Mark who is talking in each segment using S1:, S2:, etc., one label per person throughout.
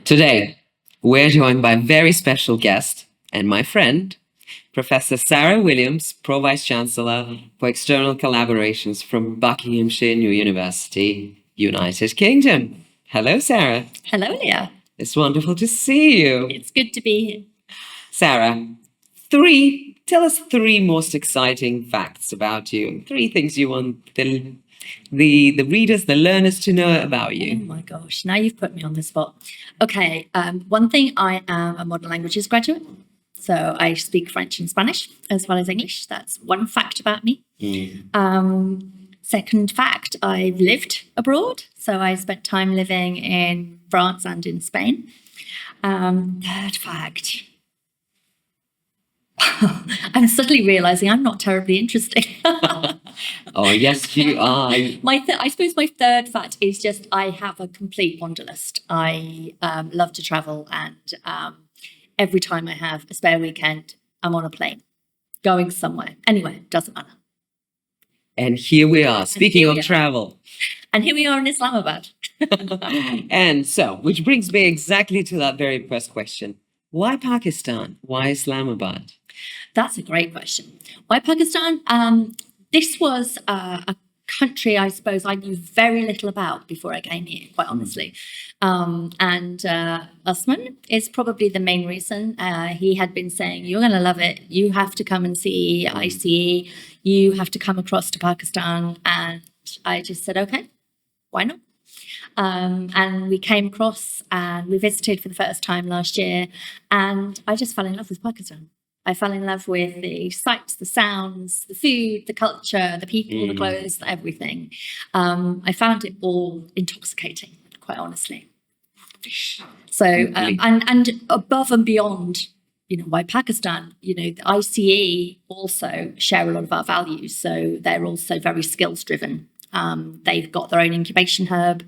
S1: Today, we're joined by a very special guest and my friend, Professor Sarah Williams, Pro-Vice Chancellor for External Collaborations from Buckinghamshire New University, United Kingdom. Hello, Sarah.
S2: Hello, Leah.
S1: It's wonderful to see you.
S2: It's good to be here.
S1: Sarah, tell us three most exciting facts about you. Three things you want the readers, the learners to know about you.
S2: Oh my gosh, now you've put me on the spot. Okay, one thing, I am a modern languages graduate. So I speak French and Spanish as well as English. That's one fact about me. Second fact, I've lived abroad. So I spent time living in France and in Spain. Third fact, I'm suddenly realizing I'm not terribly interesting.
S1: Oh, yes, you are.
S2: I suppose my third fact is just I have a complete wanderlust. I love to travel, and every time I have a spare weekend, I'm on a plane going somewhere. Anyway, doesn't matter.
S1: And here we are, speaking of travel.
S2: And here we are in Islamabad.
S1: And so, which brings me exactly to that very first question. Why Pakistan? Why Islamabad?
S2: That's a great question. Why Pakistan? This was a country, I suppose, I knew very little about before I came here, quite honestly. And Usman is probably the main reason. He had been saying, you're going to love it. You have to come and see ICE. You have to come across to Pakistan. And I just said, okay, why not? And we came across and we visited for the first time last year. And I just fell in love with Pakistan. I fell in love with the sights, the sounds, the food, the culture, the people, the clothes, everything. I found it all intoxicating, quite honestly. So, and above and beyond, why Pakistan, the ICE also share a lot of our values. So they're also very skills driven. They've got their own incubation hub.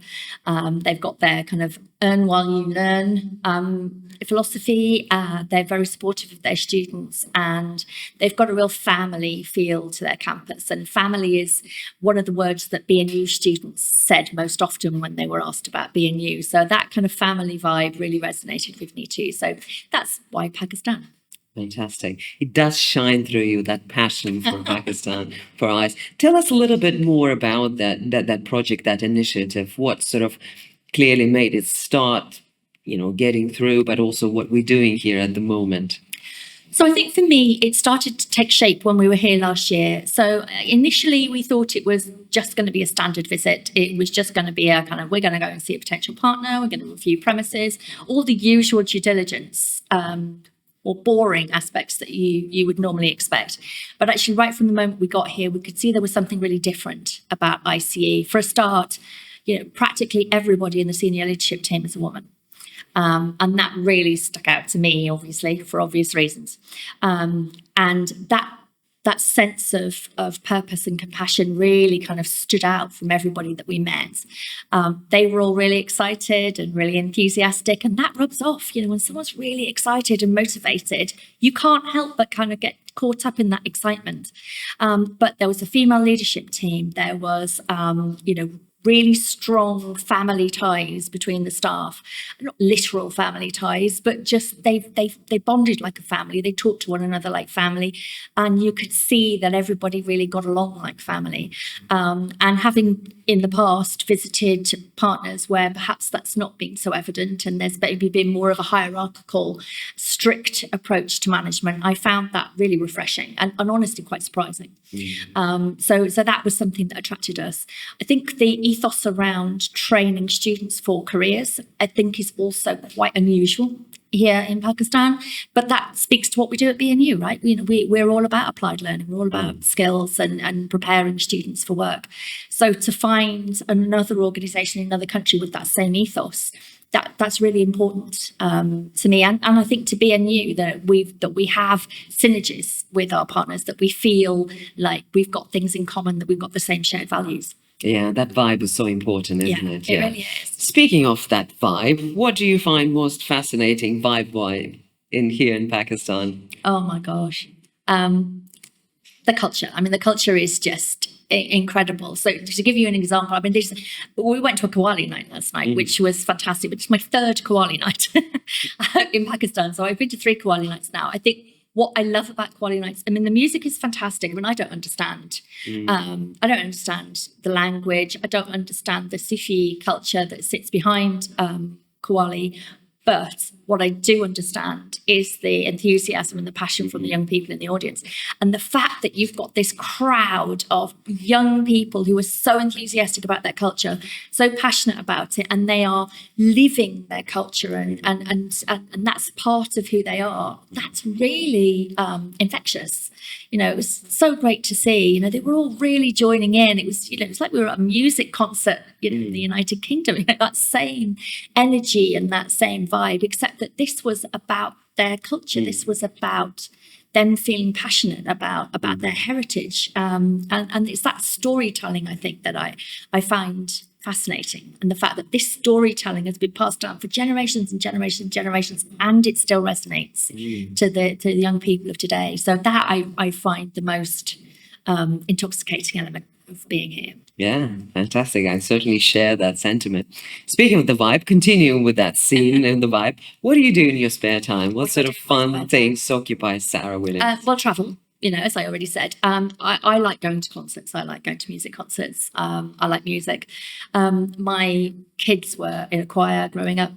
S2: They've got their kind of earn while you learn philosophy. They're very supportive of their students, and they've got a real family feel to their campus. And family is one of the words that BNU students said most often when they were asked about BNU. So that kind of family vibe really resonated with me too. So that's why Pakistan.
S1: Fantastic. It does shine through you, that passion for Pakistan, for ICE. Tell us a little bit more about that project, that initiative, what sort of clearly made it start, getting through, but also what we're doing here at the moment.
S2: So I think for me, it started to take shape when we were here last year. So initially we thought it was just going to be a standard visit. It was just going to be a kind of, we're going to go and see a potential partner, we're going to review premises, all the usual due diligence, or boring aspects that you would normally expect. But actually, right from the moment we got here, we could see there was something really different about ICE. For a start, practically everybody in the senior leadership team is a woman. And that really stuck out to me, obviously, for obvious reasons. And that sense of purpose and compassion really kind of stood out from everybody that we met. They were all really excited and really enthusiastic, and that rubs off. When someone's really excited and motivated, you can't help but kind of get caught up in that excitement. But there was a female leadership team. There was, really strong family ties between the staff, not literal family ties, but just they bonded like a family. They talked to one another like family, and you could see that everybody really got along like family. And having in the past visited partners where perhaps that's not been so evident, and there's maybe been more of a hierarchical, strict approach to management, I found that really refreshing and honestly quite surprising. So that was something that attracted us. I think the ethos around training students for careers, I think, is also quite unusual here in Pakistan, but that speaks to what we do at BNU, right? We're all about applied learning, we're all about skills and preparing students for work. So to find another organisation in another country with that same ethos, that's really important to me, and I think to BNU that we have synergies with our partners, that we feel like we've got things in common, that we've got the same shared values.
S1: Yeah, that vibe is so important, isn't it?
S2: Yeah, it really is.
S1: Speaking of that vibe, what do you find most fascinating vibe here in Pakistan?
S2: Oh my gosh, the culture. I mean, the culture is just incredible. So to give you an example, I mean, we went to a Qawwali night last night, which was fantastic. Which is my third Qawwali night in Pakistan. So I've been to 3 Qawwali nights now. I think what I love about Qawwali nights, I mean, the music is fantastic. I mean, I don't understand. I don't understand the language. I don't understand the Sufi culture that sits behind Qawwali. But what I do understand is the enthusiasm and the passion from the young people in the audience. And the fact that you've got this crowd of young people who are so enthusiastic about their culture, so passionate about it, and they are living their culture and that's part of who they are. That's really infectious. You know, it was so great to see. You know, they were all really joining in. It was, you know, it's like we were at a music concert, you know, in the United Kingdom. You know, that same energy and that same vibe, except that this was about their culture. This was about them feeling passionate about their heritage. And it's that storytelling, I think, that I find fascinating. And the fact that this storytelling has been passed down for generations and generations and generations, and it still resonates to the young people of today. So that I find the most intoxicating element of being here.
S1: Yeah, fantastic. I certainly share that sentiment. Speaking of the vibe, continuing with that scene and the vibe, what do you do in your spare time? What sort of fun things occupy Sarah Williams?
S2: Well, travel. You know, as I already said, I like going to concerts. I like going to music concerts. I like music. My kids were in a choir growing up,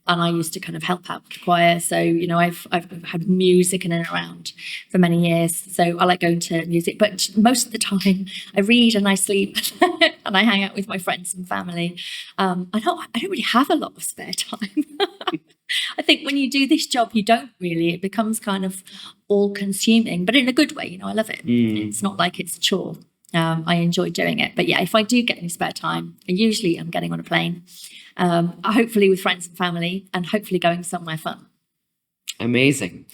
S2: and I used to kind of help out with the choir. So, you know, I've had music in and around for many years. So I like going to music. But most of the time, I read and I sleep and I hang out with my friends and family. I don't really have a lot of spare time. I think when you do this job, you don't really. It becomes kind of all-consuming, but in a good way. You know, I love it. It's not like it's a chore. I enjoy doing it. But yeah, if I do get any spare time, usually I'm getting on a plane, hopefully with friends and family, and hopefully going somewhere fun.
S1: Amazing.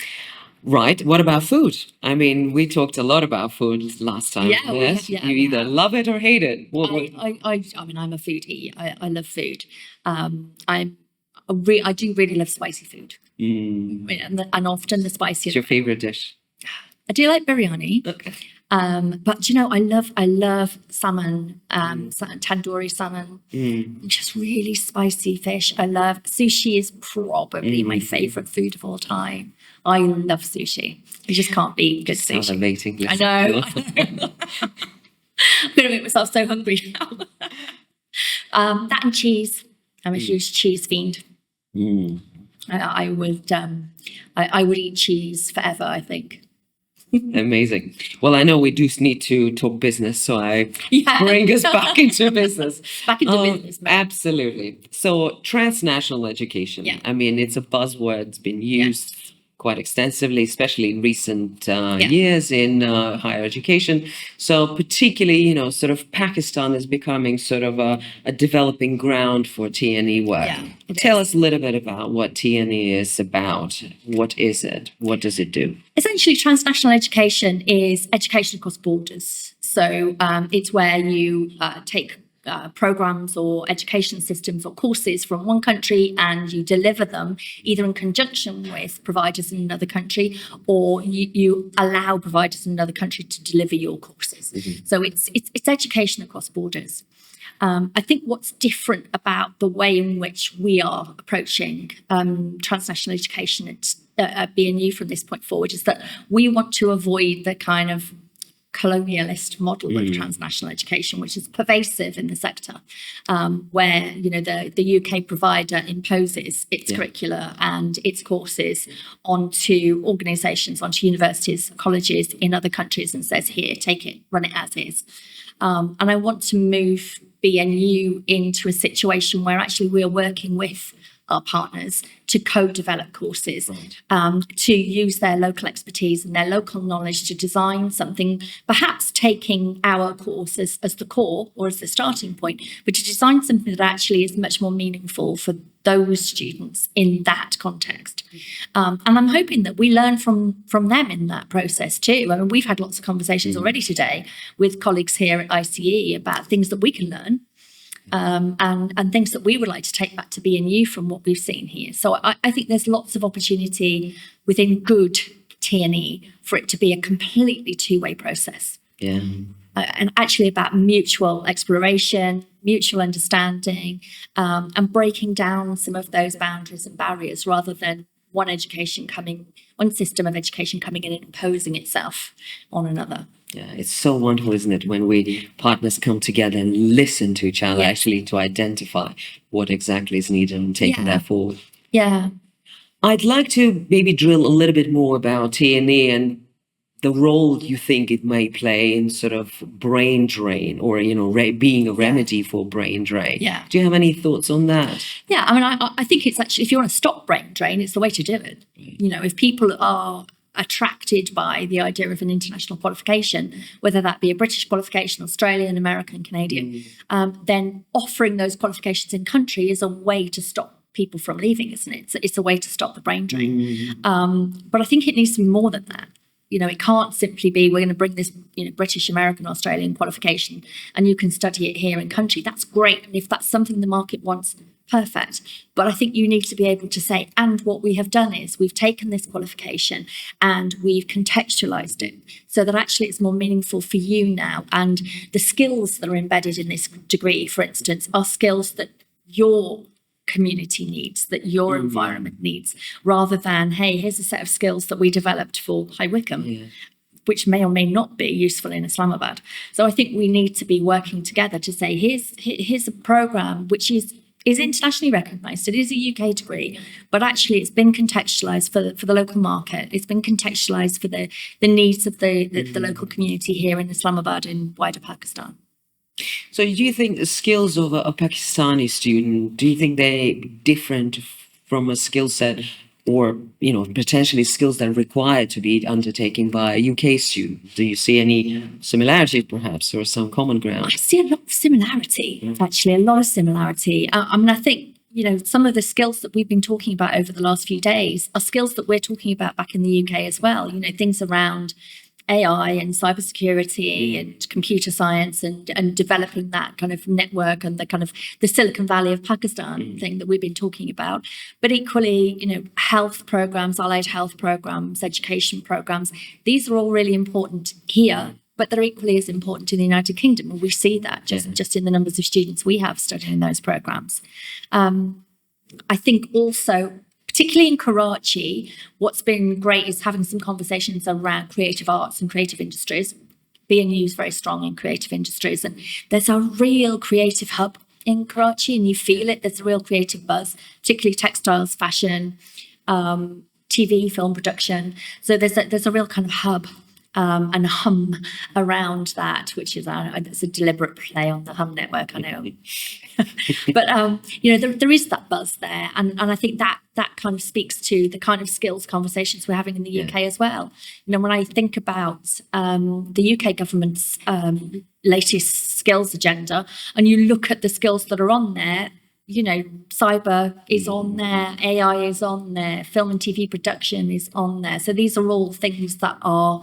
S1: Right. What about food? I mean, we talked a lot about food last time.
S2: Yeah,
S1: Yes. You either love it or hate it.
S2: I mean, I'm a foodie. I love food. I do really love spicy food, and often the spicier.
S1: What's your favorite dish?
S2: I do like biryani.
S1: Okay.
S2: But you know, I love salmon, tandoori salmon, just really spicy fish. I love sushi. Is probably my favorite food of all time. I love sushi. You just can't beat good sushi.
S1: Salivating.
S2: I know. I'm going to make myself so hungry now. That and cheese. I'm a huge cheese fiend. I would eat cheese forever, I think.
S1: Amazing. Well, I know we do need to talk business, so I bring us back into business.
S2: Back into business. Man.
S1: Absolutely. So transnational education.
S2: Yeah.
S1: I mean, it's a buzzword. It's been used quite extensively, especially in recent years in higher education. So particularly, you know, sort of Pakistan is becoming sort of a developing ground for TNE work.
S2: Yeah,
S1: Tell us a little bit about what TNE is about. What is it? What does it do?
S2: Essentially, transnational education is education across borders. So it's where you take programs or education systems or courses from one country and you deliver them either in conjunction with providers in another country, or you allow providers in another country to deliver your courses. So it's education across borders. I think what's different about the way in which we are approaching transnational education at BNU from this point forward is that we want to avoid the kind of colonialist model of transnational education, which is pervasive in the sector, where, you know, the UK provider imposes its curricula and its courses onto organisations, onto universities, colleges in other countries, and says, here, take it, run it as is. And I want to move BNU into a situation where actually we are working with our partners to co-develop courses, to use their local expertise and their local knowledge to design something, perhaps taking our courses as the core or as the starting point, but to design something that actually is much more meaningful for those students in that context. And I'm hoping that we learn from them in that process too. I mean, we've had lots of conversations already today with colleagues here at ICE about things that we can learn. And things that we would like to take back to BNU from what we've seen here. So I think there's lots of opportunity within good TNE for it to be a completely two-way process.
S1: Yeah.
S2: and actually about mutual exploration, mutual understanding, and breaking down some of those boundaries and barriers rather than one system of education coming in and imposing itself on another.
S1: Yeah, it's so wonderful, isn't it, when partners come together and listen to each other, actually to identify what exactly is needed and taking that forward.
S2: Yeah.
S1: I'd like to maybe drill a little bit more about T&E and the role you think it may play in sort of brain drain or, being a remedy for brain drain.
S2: Yeah.
S1: Do you have any thoughts on that?
S2: Yeah, I mean, I think it's actually, if you want to stop brain drain, it's the way to do it. If people are attracted by the idea of an international qualification, whether that be a British qualification, Australian, American, Canadian, then offering those qualifications in country is a way to stop people from leaving, isn't it? It's a way to stop the brain drain. But I think it needs to be more than that. It can't simply be, we're going to bring this, British, American, Australian qualification and you can study it here in country. That's great. And if that's something the market wants, perfect. But I think you need to be able to say, and what we have done is we've taken this qualification and we've contextualized it so that actually it's more meaningful for you now. And the skills that are embedded in this degree, for instance, are skills that your community needs, that your environment needs, rather than, hey, here's a set of skills that we developed for High Wycombe, which may or may not be useful in Islamabad. So I think we need to be working together to say, here's a program which is internationally recognised. It is a UK degree, but actually it's been contextualised for the local market. It's been contextualised for the needs of the local community here in Islamabad and wider Pakistan.
S1: So do you think the skills of a Pakistani student, do you think they're different from a skill set or, potentially skills that are required to be undertaken by a UK student? Do you see any similarities perhaps or some common ground?
S2: I see a lot of similarity, actually, a lot of similarity. I think, some of the skills that we've been talking about over the last few days are skills that we're talking about back in the UK as well. Things around AI and cybersecurity and computer science and developing that kind of network and the kind of the Silicon Valley of Pakistan thing that we've been talking about. But equally, health programs, allied health programs, education programs, these are all really important here, but they're equally as important in the United Kingdom. And we see that just in the numbers of students we have studying those programs. I think also, particularly in Karachi, what's been great is having some conversations around creative arts and creative industries. BNU is very strong in creative industries, and there's a real creative hub in Karachi, and you feel it. There's a real creative buzz, particularly textiles, fashion, TV, film production. So there's a real kind of hub and hum around that, which is it's a deliberate play on the Hum network, I know. But there is that buzz there, and I think that kind of speaks to the kind of skills conversations we're having in the UK as well. When I think about the UK government's latest skills agenda, and you look at the skills that are on there, cyber is on there, AI is on there, film and TV production is on there. So these are all things that are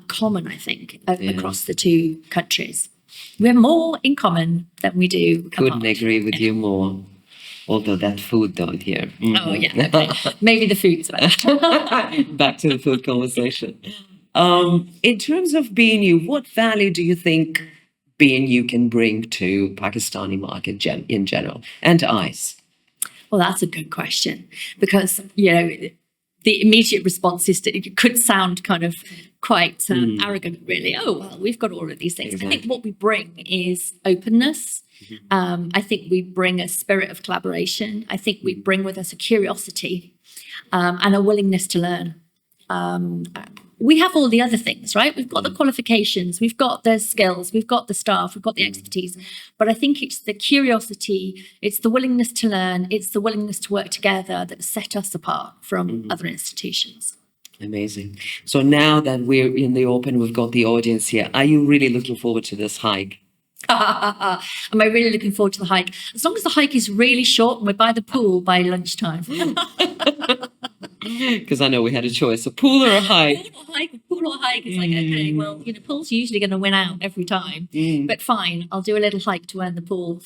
S2: common, I think, across the two countries. We have more in common than we do.
S1: Couldn't agree with you more. Although that food don't here.
S2: Oh, yeah. Okay. Maybe the food's better.
S1: Back to the food conversation. In terms of BNU, what value do you think BNU can bring to Pakistani market in general and to ICE?
S2: Well, that's a good question because, the immediate response is that it could sound kind of quite arrogant, really. Oh, well, we've got all of these things. Exactly. I think what we bring is openness. I think we bring a spirit of collaboration. I think we bring with us a curiosity and a willingness to learn. We have all the other things, right? We've got the qualifications, we've got the skills, we've got the staff, we've got the expertise. But I think it's the curiosity, it's the willingness to learn, it's the willingness to work together that set us apart from other institutions.
S1: Amazing. So now that we're in the open, we've got the audience here. Are you really looking forward to this hike?
S2: Am I really looking forward to the hike? As long as the hike is really short and we're by the pool by lunchtime.
S1: Because I know we had a choice, a pool or a hike.
S2: Pool or hike. It's like, okay, well, pool's usually going to win out every time. But fine, I'll do a little hike to earn the pool.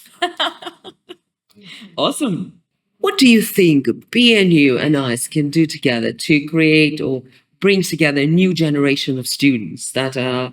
S1: Awesome. What do you think BNU and ICE can do together to create or bring together a new generation of students that are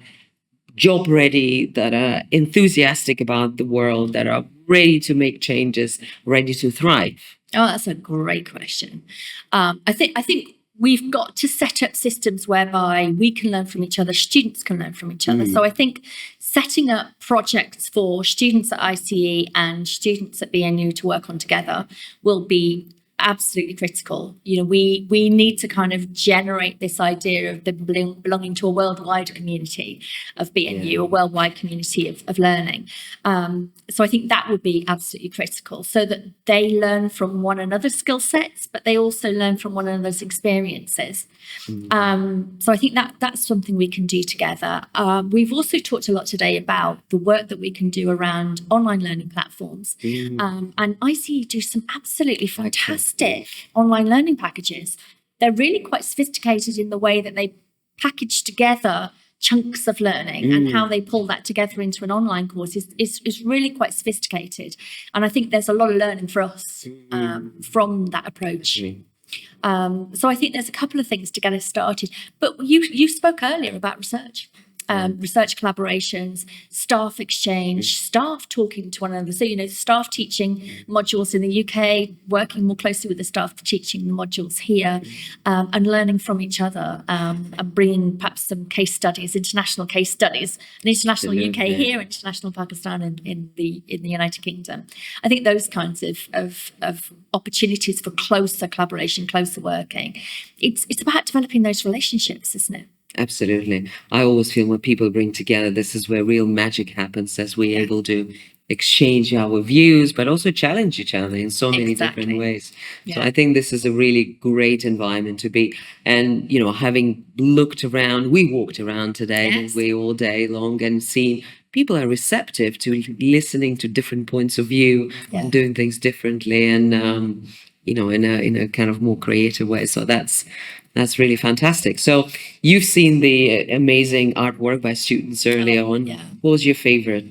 S1: job ready, that are enthusiastic about the world, that are ready to make changes, ready to thrive?
S2: Oh, that's a great question. I think we've got to set up systems whereby we can learn from each other, students can learn from each other. So I think setting up projects for students at ICE and students at BNU to work on together will be absolutely critical. We need to kind of generate this idea of belonging to a worldwide community of BNU, a worldwide community of learning. So I think that would be absolutely critical, so that they learn from one another's skill sets, but they also learn from one another's experiences. So I think that's something we can do together. We've also talked a lot today about the work that we can do around online learning platforms. And ICE do some absolutely fantastic online learning packages. They're really quite sophisticated in the way that they package together chunks of learning, and how they pull that together into an online course is really quite sophisticated. And I think there's a lot of learning for us from that approach. So I think there's a couple of things to get us started. But you spoke earlier about research. Research collaborations, staff exchange, staff talking to one another. So, staff teaching modules in the UK, working more closely with the staff teaching the modules here, and learning from each other, and bringing perhaps some case studies, international case studies, an international UK here, international Pakistan, in the United Kingdom. I think those kinds of opportunities for closer collaboration, closer working. It's about developing those relationships, isn't it?
S1: Absolutely. I always feel when people bring together, this is where real magic happens, as we're able to exchange our views, but also challenge each other in so many different ways. So I think this is a really great environment to be. And, having looked around, we walked around today, we all day long, and seen people are receptive to listening to different points of view, and doing things differently, and, in a kind of more creative way. So that's really fantastic. So you've seen the amazing artwork by students earlier on. What was your favorite?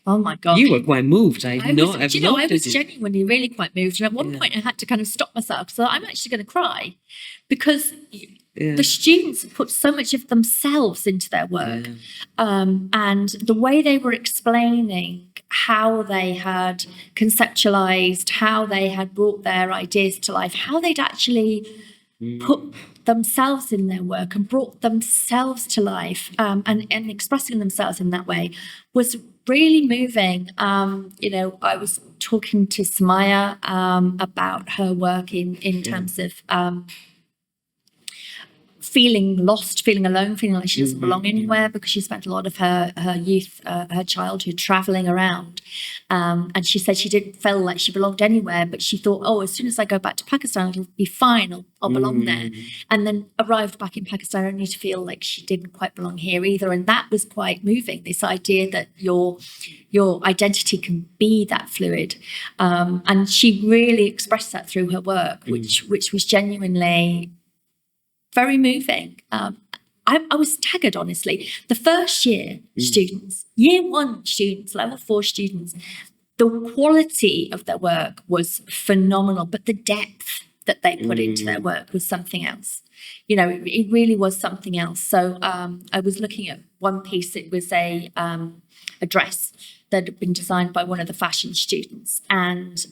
S2: Oh my God.
S1: You were quite moved. I
S2: was genuinely really quite moved. And at one point I had to kind of stop myself. So I'm actually going to cry, because the students put so much of themselves into their work. And the way they were explaining how they had conceptualized, how they had brought their ideas to life, how they'd actually put themselves in their work and brought themselves to life, and expressing themselves in that way was really moving. I was talking to Samaya about her work in terms of feeling lost, feeling alone, feeling like she doesn't belong anywhere, because she spent a lot of her youth, her childhood traveling around. And she said she didn't feel like she belonged anywhere, but she thought, as soon as I go back to Pakistan, it'll be fine, I'll belong there. And then arrived back in Pakistan only to feel like she didn't quite belong here either. And that was quite moving, this idea that your identity can be that fluid. And she really expressed that through her work, which was genuinely very moving. I was staggered, honestly. The first year students, year one students, level 4 students, the quality of their work was phenomenal, but the depth that they put into their work was something else. It really was something else. So I was looking at one piece. It was a dress that had been designed by one of the fashion students, and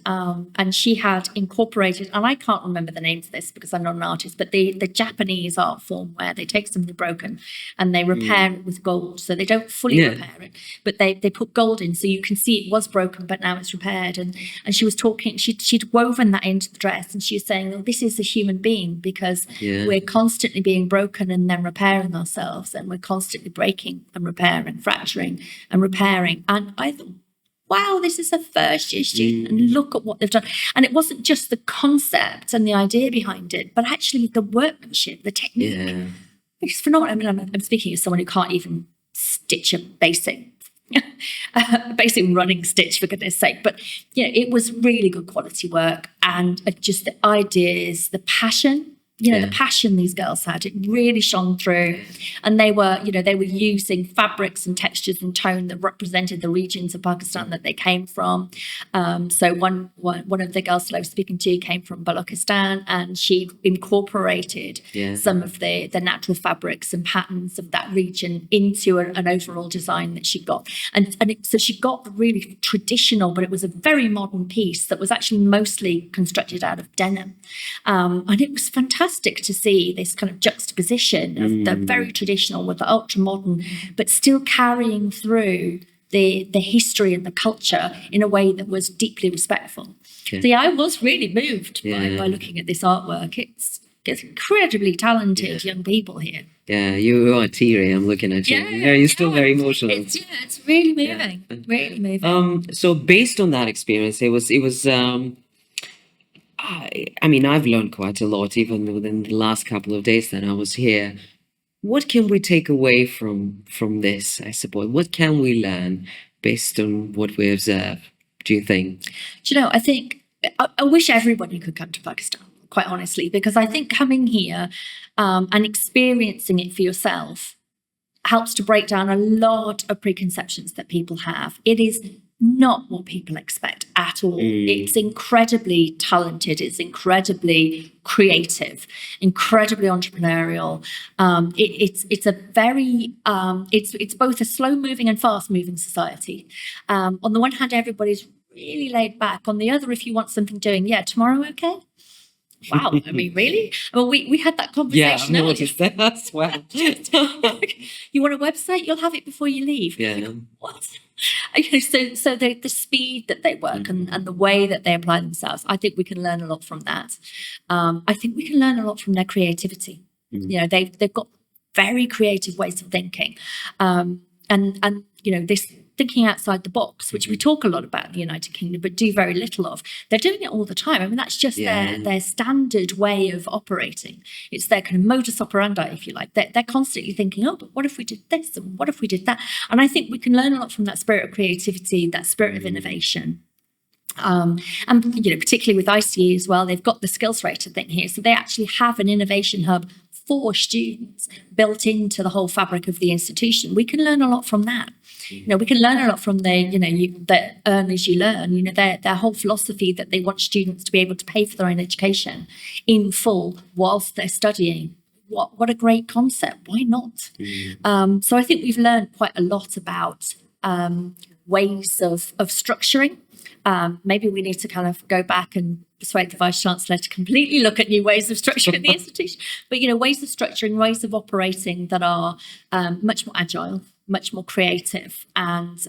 S2: she had incorporated, and I can't remember the names of this because I'm not an artist, but the Japanese art form where they take something broken and they repair it with gold. So they don't fully repair it, but they put gold in, so you can see it was broken, but now it's repaired. And she was talking, she'd woven that into the dress, and she was saying, well, this is a human being, because we're constantly being broken and then repairing ourselves, and we're constantly breaking and repairing, fracturing and repairing. And I thought, wow, this is a first year student, and look at what they've done. And it wasn't just the concept and the idea behind it, but actually the workmanship, the technique. It's phenomenal. I mean, I'm speaking as someone who can't even stitch a basic running stitch, for goodness sake. But it was really good quality work, and just the ideas, the passion the passion these girls had, it really shone through. And they were using fabrics and textures and tone that represented the regions of Pakistan that they came from. So one of the girls that I was speaking to came from Balochistan, and she incorporated some of the natural fabrics and patterns of that region into an overall design that she got. So she got the really traditional, but it was a very modern piece that was actually mostly constructed out of denim. And it was fantastic to see this kind of juxtaposition of the very traditional with the ultra modern, but still carrying through the history and the culture in a way that was deeply respectful. So I was really moved by looking at this artwork. It's incredibly talented young people here.
S1: Yeah, you are teary. I'm looking at you. You're still very emotional.
S2: It's really moving. Really moving.
S1: So based on that experience, it was. I mean, I've learned quite a lot even within the last couple of days that I was here. What can we take away from this, I suppose? What can we learn based on what we observe, do you think?
S2: I think I wish everybody could come to Pakistan, quite honestly, because I think coming here and experiencing it for yourself helps to break down a lot of preconceptions that people have. It is not what people expect at all. It's incredibly talented. It's incredibly creative, incredibly entrepreneurial. It's a very it's both a slow moving and fast moving society. On the one hand, everybody's really laid back. On the other, if you want something doing, tomorrow, okay. Wow, I mean, really? Well, we had that conversation.
S1: Yeah, I've noticed that as well.
S2: You want a website? You'll have it before you leave.
S1: Yeah.
S2: What? So the speed that they work and the way that they apply themselves, I think we can learn a lot from that. I think we can learn a lot from their creativity. They've got very creative ways of thinking, and this thinking outside the box, which we talk a lot about in the United Kingdom, but do very little of. They're doing it all the time. I mean, that's just their standard way of operating. It's their kind of modus operandi, if you like. They're constantly thinking, but what if we did this? And what if we did that? And I think we can learn a lot from that spirit of creativity, that spirit of innovation. And particularly with ICE as well, they've got the skills rated thing here. So they actually have an innovation hub for students built into the whole fabric of the institution. We can learn a lot from that. We can learn a lot from the earn as you learn. Their whole philosophy that they want students to be able to pay for their own education in full whilst they're studying. What a great concept. Why not? So I think we've learned quite a lot about ways of structuring. Maybe we need to kind of go back and persuade the Vice-Chancellor to completely look at new ways of structuring the institution. But, ways of structuring, ways of operating that are much more agile, much more creative, and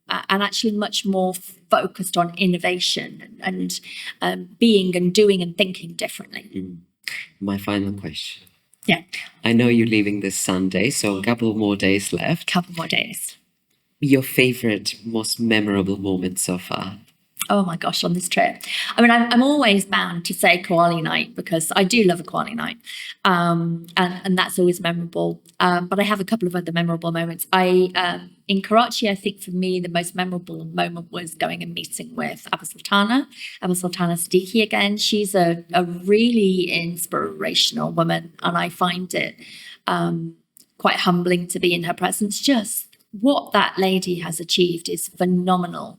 S2: actually much more focused on innovation and being and doing and thinking differently.
S1: My final question.
S2: Yeah.
S1: I know you're leaving this Sunday, so a couple more days left.
S2: Couple more days.
S1: Your favorite, most memorable moment so far?
S2: Oh my gosh, on this trip. I mean, I'm always bound to say Qawwali night because I do love a Qawwali night. And that's always memorable. But I have a couple of other memorable moments. In Karachi, I think for me, the most memorable moment was going and meeting with Abu Sultana Siddiqui again. She's a really inspirational woman, and I find it quite humbling to be in her presence. Just what that lady has achieved is phenomenal.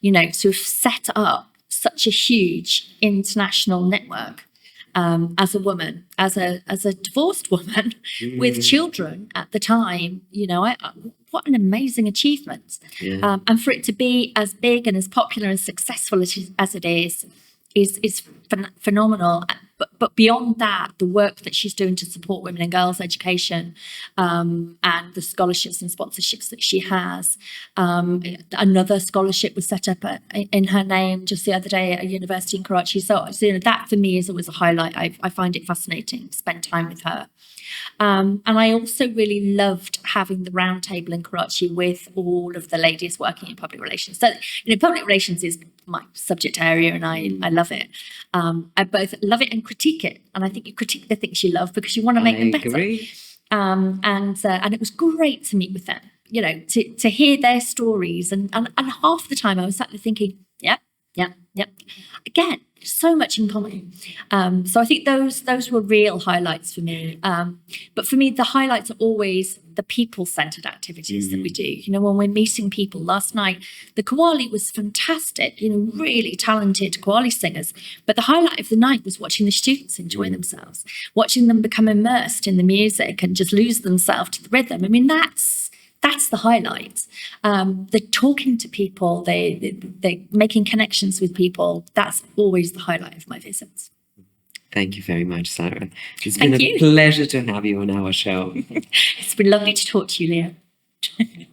S2: To have set up such a huge international network as a woman, as a divorced woman with children at the time, what an amazing achievement. And for it to be as big and as popular and successful as it is phenomenal. But beyond that, the work that she's doing to support women and girls' education and the scholarships and sponsorships that she has. Another scholarship was set up in her name just the other day at a university in Karachi. So that for me is always a highlight. I find it fascinating to spend time with her. And I also really loved having the round table in Karachi with all of the ladies working in public relations. So, public relations is my subject area, and I love it. I both love it and critique it. And I think you critique the things you love because you want to make them better. And it was great to meet with them, to hear their stories. And half the time I was sat there thinking, yeah, Yeah. Again, so much in common. So I think those were real highlights for me. But for me, the highlights are always the people-centered activities that we do. You know, when we're meeting people. Last night, the Qawwali was fantastic. You know, really talented Qawwali singers. But the highlight of the night was watching the students enjoy themselves, watching them become immersed in the music and just lose themselves to the rhythm. I mean, that's the highlight. The talking to people, they making connections with people. That's always the highlight of my visits.
S1: Thank you very much, Sarah. It's
S2: Thank
S1: been a
S2: you.
S1: pleasure to have you on our show.
S2: It's been lovely to talk to you, Leah.